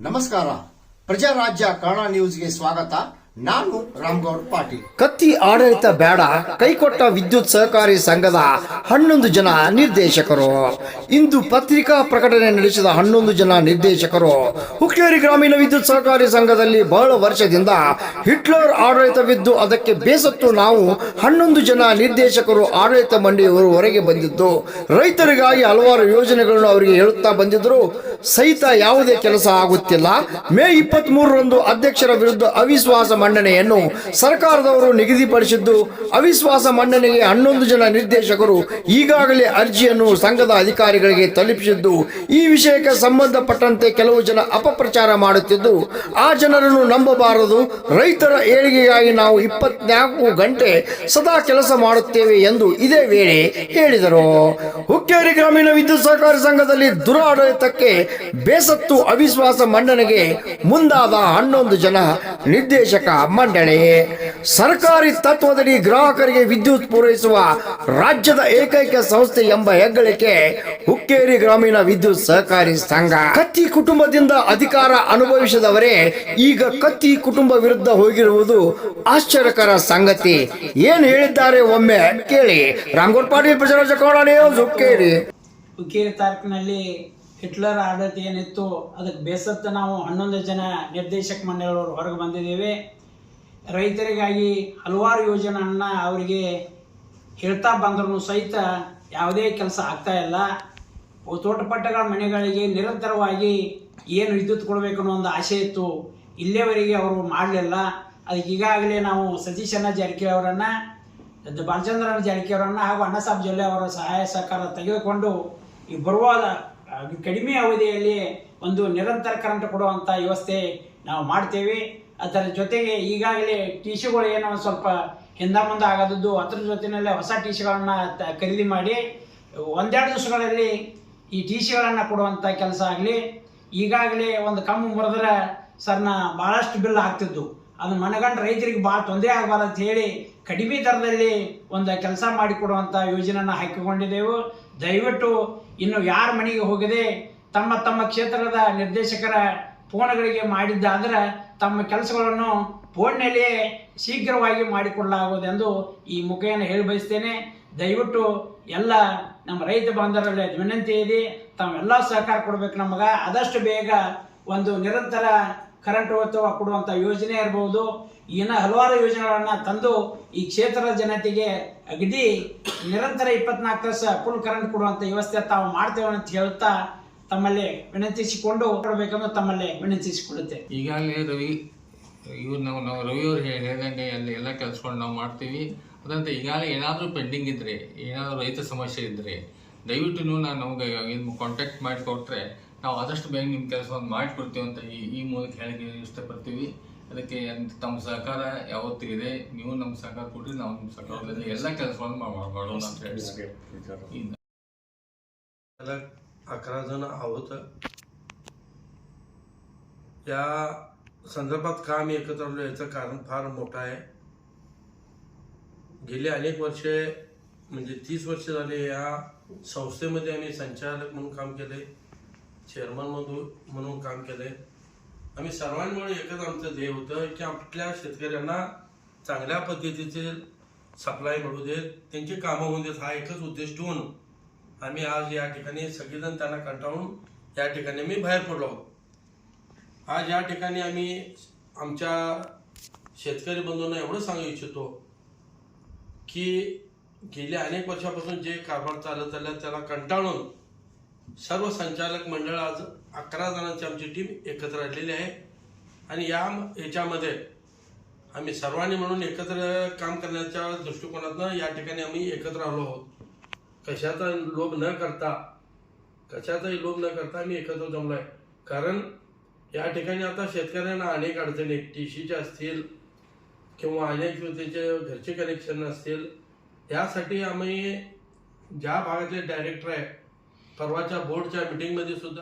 ನಮಸ್ಕಾರ, ಪ್ರಜಾರಾಜ್ಯ ಕನ್ನಡ ನ್ಯೂಸ್ಗೆ ಸ್ವಾಗತ. ನಾನು ರಾಮಗೌಡ ಪಾಟೀಲ್. ಕತ್ತಿ ಆಡಳಿತ ಬೇಡ, ಕೈಕೊಟ್ಟ ವಿದ್ಯುತ್ ಸಹಕಾರಿ ಸಂಘದ 11 ಜನ ನಿರ್ದೇಶಕರು. ಇಂದು ಪತ್ರಿಕಾ ಪ್ರಕಟಣೆ ನಡೆಸಿದ 11 ಜನ ನಿರ್ದೇಶಕರು ಹುಕ್ಕೇರಿ ಗ್ರಾಮೀಣ ವಿದ್ಯುತ್ ಸಹಕಾರಿ ಸಂಘದಲ್ಲಿ ಬಹಳ ವರ್ಷದಿಂದ ಹಿಟ್ಲರ್ ಆಡಳಿತವಿದ್ದು ಅದಕ್ಕೆ ಬೇಸತ್ತು ನಾವು 11 ಜನ ನಿರ್ದೇಶಕರು ಆಡಳಿತ ಮಂಡಳಿಯವರು ಹೊರಗೆ ಬಂದಿದ್ದು ರೈತರಿಗಾಗಿ ಹಲವಾರು ಯೋಜನೆಗಳನ್ನು ಅವರಿಗೆ ಹೇಳುತ್ತಾ ಬಂದಿದ್ದರು. ಸಹಿತ ಯಾವುದೇ ಕೆಲಸ ಆಗುತ್ತಿಲ್ಲ. ಮೇ 23ರಂದು ಅಧ್ಯಕ್ಷರ ವಿರುದ್ಧ ಅವಿಶ್ವಾಸ ಮಂಡನೆಯನ್ನು ಸರ್ಕಾರದವರು ನಿಗದಿಪಡಿಸಿದ್ದು, ಅವಿಶ್ವಾಸ ಮಂಡನೆಗೆ 11 ಜನ ನಿರ್ದೇಶಕರು ಈಗಾಗಲೇ ಅರ್ಜಿಯನ್ನು ಸಂಘದ ಅಧಿಕಾರಿಗಳಿಗೆ ತಲುಪಿಸಿದ್ದು, ಈ ವಿಷಯಕ್ಕೆ ಸಂಬಂಧಪಟ್ಟಂತೆ ಕೆಲವು ಜನ ಅಪಪ್ರಚಾರ ಮಾಡುತ್ತಿದ್ದು, ಆ ಜನರನ್ನು ನಂಬಬಾರದು. ರೈತರ ಏಳಿಗೆಗಾಗಿ ನಾವು 24 ಗಂಟೆ ಸದಾ ಕೆಲಸ ಮಾಡುತ್ತೇವೆ ಎಂದು ಇದೇ ವೇಳೆ ಹೇಳಿದರು. ಹುಕ್ಕೇರಿ ಗ್ರಾಮೀಣ ವಿದ್ಯುತ್ ಸಹಕಾರಿ ಸಂಘದಲ್ಲಿ ದುರಾಡಳಿತಕ್ಕೆ ಬೇಸತ್ತು ಅವಿಶ್ವಾಸ ಮಂಡನೆಗೆ ಮುಂದಾದ 11 ಜನ ನಿರ್ದೇಶಕ ಮಂಡಳಿ ಸರ್ಕಾರಿ ತತ್ವದಡಿ ಗ್ರಾಹಕರಿಗೆ ವಿದ್ಯುತ್ ಪೂರೈಸುವ ರಾಜ್ಯದ ಏಕೈಕ ಸಂಸ್ಥೆ ಎಂಬ ಹೆಗ್ಗಳಿಕೆ ಹುಕ್ಕೇರಿ ಗ್ರಾಮೀಣ ವಿದ್ಯುತ್ ಸಹಕಾರಿ ಸಂಘ. ಕತ್ತಿ ಕುಟುಂಬದಿಂದ ಅಧಿಕಾರ ಅನುಭವಿಸಿದವರೇ ಈಗ ಕತ್ತಿ ಕುಟುಂಬ ವಿರುದ್ಧ ಹೋಗಿರುವುದು ಆಶ್ಚರ್ಯಕರ ಸಂಗತಿ. ಏನು ಹೇಳಿದ್ದಾರೆ ಒಮ್ಮೆ ಕೇಳಿ. ರಾಮಗೌಡ ಪಾಟೀಲ್, ಪ್ರಜಾರಾಜ್ಯ ಕನ್ನಡ ನ್ಯೂಸ್, ಹುಕ್ಕೇರಿ. ಹುಕ್ಕೇರಿ ತಾಲೂಕಿನಲ್ಲಿ ಹಿಟ್ಲರ್ ಆಡಳಿತ ಏನಿತ್ತು ಅದಕ್ಕೆ ಬೇಸತ್ತ ನಾವು 11 ಜನ ನಿರ್ದೇಶಕ ಮಂಡಳಿಯವರು ಹೊರಗೆ ಬಂದಿದ್ದೇವೆ. ರೈತರಿಗಾಗಿ ಹಲವಾರು ಯೋಜನೆಯನ್ನು ಅವರಿಗೆ ಹೇಳ್ತಾ ಬಂದರೂ ಸಹಿತ ಯಾವುದೇ ಕೆಲಸ ಆಗ್ತಾ ಇಲ್ಲ. ತೋಟಪಟ್ಟಗಳ ಮನೆಗಳಿಗೆ ನಿರಂತರವಾಗಿ ಏನು ವಿದ್ಯುತ್ ಕೊಡಬೇಕು ಅನ್ನೋ ಒಂದು ಆಸೆ ಇತ್ತು, ಇಲ್ಲಿಯವರೆಗೆ ಅವರು ಮಾಡಲಿಲ್ಲ. ಅದಕ್ಕೆ ಈಗಾಗಲೇ ನಾವು ಸತೀಶಣ್ಣ ಜಾರಕಿಹೊಳಿ ಅವರನ್ನು, ಬಾಲಚಂದ್ರನ ಜಾರಕಿಹೊಳಿ ಅವರನ್ನು ಹಾಗೂ ಅಣ್ಣಸಾಬ್ ಜೊಲ್ಲೆ ಅವರ ಸಹಾಯ ಸಹಕಾರ ತೆಗೆದುಕೊಂಡು ಈ ಬರುವ ಕಡಿಮೆ ಅವಧಿಯಲ್ಲಿ ಒಂದು ನಿರಂತರ ಕರೆಂಟ್ ಕೊಡುವಂಥ ವ್ಯವಸ್ಥೆ ನಾವು ಮಾಡ್ತೇವೆ. ಅದರ ಜೊತೆಗೆ ಈಗಾಗಲೇ ಟಿ ಸಿಗಳು ಏನೋ ಒಂದು ಸ್ವಲ್ಪ ಹಿಂದೆ ಮುಂದೆ ಆಗೋದದ್ದು, ಅದರ ಜೊತೆಯಲ್ಲೇ ಹೊಸ ಟಿ ಸಿಗಳನ್ನು ಖರೀದಿ ಮಾಡಿ 1-2 ದಿವಸಗಳಲ್ಲಿ ಈ ಟಿ ಸಿಗಳನ್ನು ಕೊಡುವಂಥ ಕೆಲಸ ಆಗಲಿ. ಈಗಾಗಲೇ ಒಂದು ಕಮ್ಮು ಮುರಿದ್ರೆ ಸರ್ನ ಭಾಳಷ್ಟು ಬಿಲ್ ಆಗ್ತಿದ್ದು, ಅದು ಮನಗಂಡು ರೈತರಿಗೆ ಭಾಳ ತೊಂದರೆ ಆಗಬಾರ್ದು ಅಂತ ಹೇಳಿ ಕಡಿಮೆ ದರದಲ್ಲಿ ಒಂದು ಕೆಲಸ ಮಾಡಿಕೊಡುವಂಥ ಯೋಜನೆಯನ್ನು ಹಾಕಿಕೊಂಡಿದ್ದೆವು. ದಯವಿಟ್ಟು ಇನ್ನು ಯಾರ ಮನೆಗೆ ಹೋಗದೆ ತಮ್ಮ ತಮ್ಮ ಕ್ಷೇತ್ರದ ನಿರ್ದೇಶಕರ ಫೋನ್ಗಳಿಗೆ ಮಾಡಿದ್ದಾದ್ರೆ ತಮ್ಮ ಕೆಲಸಗಳನ್ನು ಫೋನ್ನಲ್ಲಿಯೇ ಶೀಘ್ರವಾಗಿ ಮಾಡಿಕೊಳ್ಳಲಾಗುವುದೆಂದು ಈ ಮುಖೇನ ಹೇಳಿ ಬಯಸ್ತೇನೆ. ದಯವಿಟ್ಟು ಎಲ್ಲ ನಮ್ಮ ರೈತ ಬಾಂಧವರಲ್ಲಿ ವಿನಂತಿ ಇದೆ, ತಾವೆಲ್ಲ ಸಹಕಾರ ಕೊಡಬೇಕು. ನಮಗೆ ಆದಷ್ಟು ಬೇಗ ಒಂದು ನಿರಂತರ ಕರೆಂಟ್ ಕೊಡುವಂಥ ಯೋಜನೆ ಇರ್ಬೋದು. ಇನ್ನು ಹಲವಾರು ಯೋಜನೆಗಳನ್ನು ತಂದು ಈ ಕ್ಷೇತ್ರದ ಜನತೆಗೆ ಅಗದಿ ನಿರಂತರ 24 ತಾಸು ಫುಲ್ ಕರೆಂಟ್ ಕೊಡುವಂಥ ವ್ಯವಸ್ಥೆ ತಾವು ಮಾಡ್ತೇವೆ ಅಂತ ಹೇಳ್ತಾ ತಮ್ಮಲ್ಲಿ ವಿನಂತಿಸಿಕೊಂಡು ಕೊಡಬೇಕೆಂದು ತಮ್ಮಲ್ಲಿ ವಿನಂತಿಸಿಕೊಳ್ಳುತ್ತೆ. ಈಗಾಗಲೇ ನಾವು ರವಿಯವರು ಹೇಳಿದಂಗೆ ಅಲ್ಲಿ ಎಲ್ಲ ಕೆಲಸಗಳು ನಾವು ಮಾಡ್ತೀವಿ. ಅದಂತೆ ಈಗಾಗಲೇ ಏನಾದರೂ ಪೆಂಡಿಂಗ್ ಇದ್ದರೆ, ಏನಾದರೂ ರೈತ ಸಮಸ್ಯೆ ಇದ್ದರೆ ದಯವಿಟ್ಟು ನೀವು ನಮಗೆ ಕಾಂಟ್ಯಾಕ್ಟ್ ಮಾಡಿಕೊಟ್ರೆ ನಾವು ಆದಷ್ಟು ಬೇಗ ನಿಮ್ಮ ಕೆಲಸವನ್ನು ಮಾಡಿಕೊಡ್ತೀವಿ ಅಂತ ಈ ಮೂಲಕ ಹೇಳಕ್ಕೆ ಇಷ್ಟಪಡ್ತೀವಿ. ಅದಕ್ಕೆ ತಮ್ಮ ಸಹಕಾರ ಯಾವತ್ತೂ ಇದೆ. ನೀವು ನಮ್ಮ ಸಹಕಾರ ಕೊಟ್ಟರೆ ನಾವು ನಿಮ್ಮ ಸಹಕಾರದಲ್ಲಿ ಎಲ್ಲ ಕೆಲಸವನ್ನು ಮಾಡೋಣ ಅಂತ ಹೇಳಿ. 11 जण आहोत. या संदर्भात काम एकत्र आलो याचं कारण फार मोठं आहे. गेली अनेक वर्षे म्हणजे 30 वर्ष झाले या संस्थेमध्ये आम्ही संचालक म्हणून काम केले, चेअरमन म्हणून काम केले. आम्ही सर्वांमुळे एकच आमचं ध्येय होतं की आपल्या शेतकऱ्यांना चांगल्या पद्धतीचे सप्लाय मिळू देत, त्यांची कामं होऊ देत, हा एकच उद्देश ठेवून आम्ही आज या ठिकाणी सगळेजण त्यांना कंटाळून या ठिकाणी आम्ही बाहेर पडलो आहोत. आज या ठिकाणी आम्ही आमच्या शेतकरी बंधूंना एवढं सांगू इच्छितो की गेल्या अनेक वर्षापासून जे कारभार चालत आला त्याला कंटाळून सर्व संचालक मंडळ आज 11 जणांची आमची टीम एकत्र आलेली आहे. आणि याच्यामध्ये आम्ही सर्वांनी म्हणून एकत्र काम करण्याच्या दृष्टिकोनातून या ठिकाणी आम्ही एकत्र आलो आहोत. कशाचाही लोभ न करता आम्ही एकत्र जमलो आहे. कारण या ठिकाणी आता शेतकऱ्यांना अनेक अडचणी, टीसीच्या असतील किंवा अनेक त्याचे घरचे कनेक्शन असतील, यासाठी आम्ही ज्या भागातले डायरेक्टर आहे परवाच्या बोर्डच्या मीटिंगमध्ये सुद्धा